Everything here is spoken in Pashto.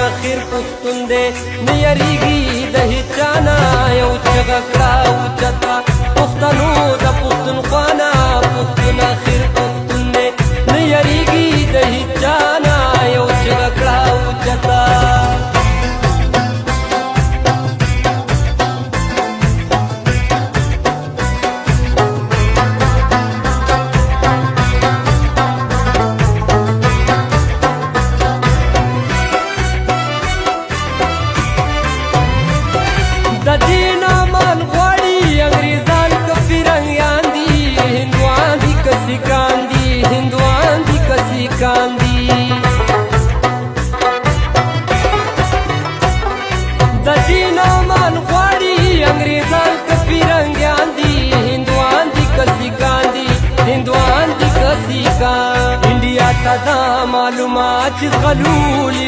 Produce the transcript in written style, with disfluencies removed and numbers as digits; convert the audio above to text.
اخر پښتون دی نه یریږي د هیچانا یو چغه کړه اوچتا پښتنو د پښتونخوا نه پښتون اخر پښتون دی نه یریږي د هیچانا یو چغه کړه اوچتا د دین امان غواړي انګریزان که فرنګیان دي هندوان دي که سیکان دي هندوان دي که سیکان دي د دین امان غواړي انګریزان که فرنګیان دي هندوان دي که سیکان دي هندوان دي که سیکان انډیا ته دا معلومات چې غلولي